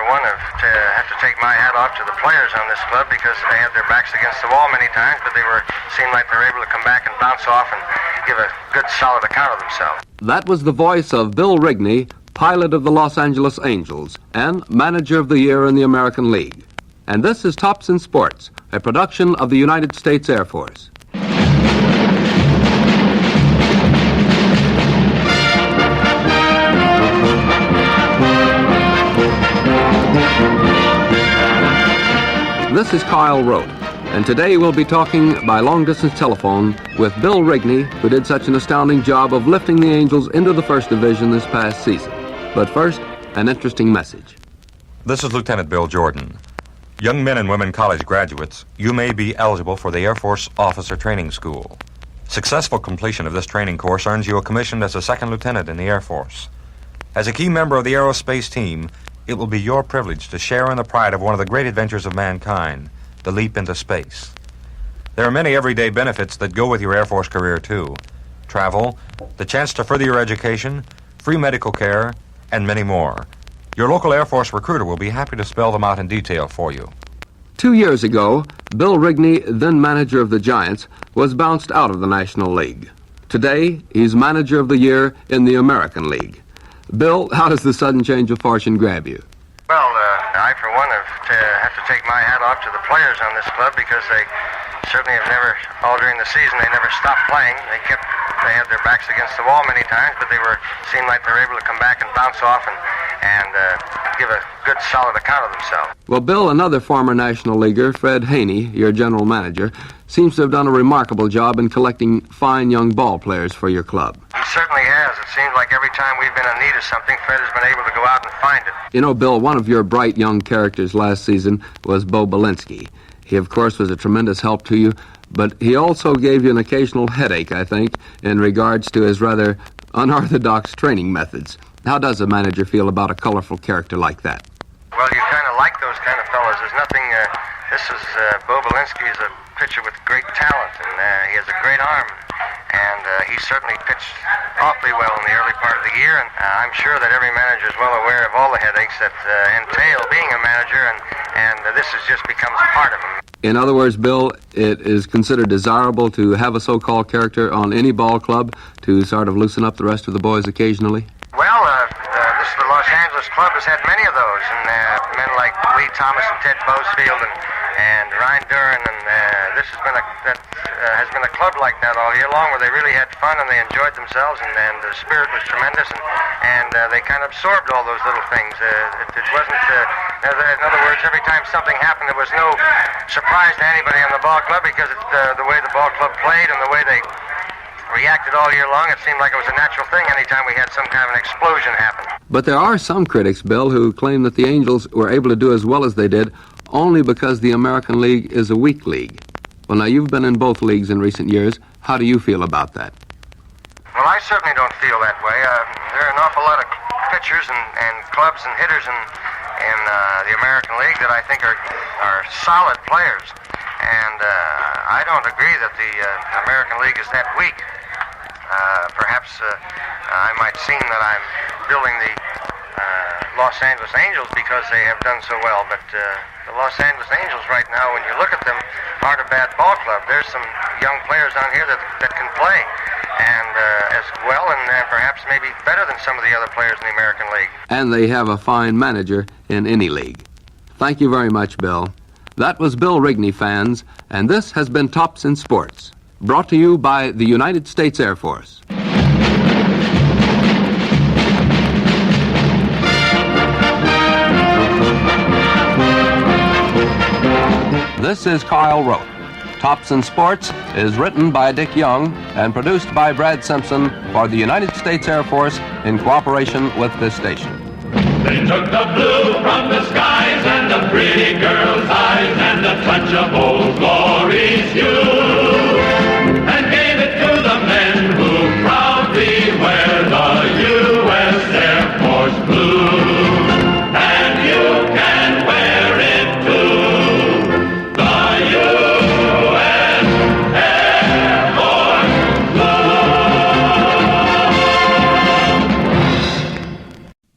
for one, have to take my hat off to the players on this club because they had their backs against the wall many times, but seemed like they were able to come back and bounce off and give a good, solid account of themselves. That was the voice of Bill Rigney, pilot of the Los Angeles Angels and Manager of the Year in the American League. And this is Tops in Sports, a production of the United States Air Force. This is Kyle Rote, and today we'll be talking by long-distance telephone with Bill Rigney, who did such an astounding job of lifting the Angels into the first division this past season. But first, an interesting message. This is Lieutenant Bill Jordan. Young men and women college graduates, you may be eligible for the Air Force Officer Training School. Successful completion of this training course earns you a commission as a second lieutenant in the Air Force. As a key member of the aerospace team, it will be your privilege to share in the pride of one of the great adventures of mankind, the leap into space. There are many everyday benefits that go with your Air Force career, too. Travel, the chance to further your education, free medical care, and many more. Your local Air Force recruiter will be happy to spell them out in detail for you. 2 years ago, Bill Rigney, then manager of the Giants, was bounced out of the National League. Today, he's Manager of the Year in the American League. Bill, how does the sudden change of fortune grab you? Well, I, for one, have to take my hat off to the players on this club because they certainly have never, all during the season, they never stopped playing. They had their backs against the wall many times, but seemed like they were able to come back and bounce off and give a good, solid account of themselves. Well, Bill, another former National Leaguer, Fred Haney, your general manager, seems to have done a remarkable job in collecting fine young ball players for your club. He certainly has. It seems like every time we've been in need of something, Fred has been able to go out and find it. You know, Bill, one of your bright young characters last season was Bo Belinsky. He, of course, was a tremendous help to you, but he also gave you an occasional headache, I think, in regards to his rather unorthodox training methods. How does a manager feel about a colorful character like that? Well, you kind of like those kind of fellas. There's nothing, Bo Belinsky is a pitcher with great talent, and he has a great arm. And he certainly pitched awfully well in the early part of the year, and I'm sure that every manager is well aware of all the headaches that entail being a manager, and this just becomes part of him. In other words, Bill, it is considered desirable to have a so-called character on any ball club to sort of loosen up the rest of the boys occasionally? Well, the Los Angeles club has had many of those, and men like Lee Thomas and Ted Boesfield and Ryan Duran, and this has been a club like that all year long, where they really had fun and they enjoyed themselves, and the spirit was tremendous, and they kind of absorbed all those little things. It wasn't, in other words, every time something happened, there was no surprise to anybody on the ball club because it's the way the ball club played and the way they reacted all year long. It seemed like it was a natural thing anytime we had some kind of an explosion happen. But there are some critics, Bill, who claim that the Angels were able to do as well as they did only because the American League is a weak league. Well, now, you've been in both leagues in recent years. How do you feel about that? Well, I certainly don't feel that way. There are an awful lot of pitchers and clubs and hitters in the American League that I think are solid players. And I don't agree that the American League is that weak. Perhaps I might seem that I'm building the Los Angeles Angels because they have done so well, but the Los Angeles Angels right now, when you look at them, aren't a bad ball club. There's some young players on here that can play, and as well, and perhaps maybe better than some of the other players in the American League. And they have a fine manager in any league. Thank you very much, Bill. That was Bill Rigney, fans, and this has been Tops in Sports, brought to you by the United States Air Force. This is Kyle Rote. Tops in Sports is written by Dick Young and produced by Brad Simpson for the United States Air Force in cooperation with this station. They took the blue from the skies and the pretty girl's eyes and a touch of Old Glory's hue and gave it to the men who proudly wear the U.S. Air Force blue. And you can wear it too, the U.S. Air Force blue.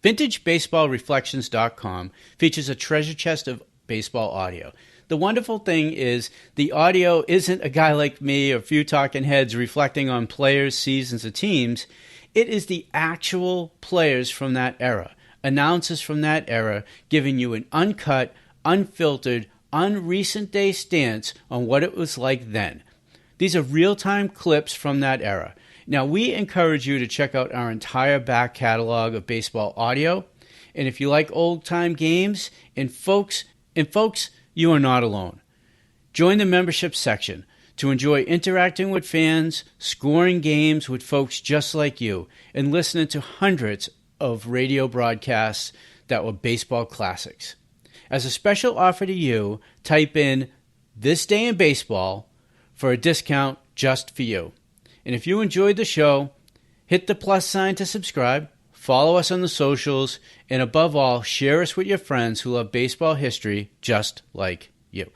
VintageBaseballReflections.com features a treasure chest of baseball audio. The wonderful thing is the audio isn't a guy like me or a few talking heads reflecting on players, seasons, or teams. It is the actual players from that era, announcers from that era, giving you an uncut, unfiltered, unrecent day stance on what it was like then. These are real-time clips from that era. Now, we encourage you to check out our entire back catalog of baseball audio. And if you like old-time games, and folks, you are not alone. Join the membership section to enjoy interacting with fans, scoring games with folks just like you, and listening to hundreds of radio broadcasts that were baseball classics. As a special offer to you, type in "This Day in Baseball" for a discount just for you. And if you enjoyed the show, hit the plus sign to subscribe, follow us on the socials, and above all, share us with your friends who love baseball history just like you.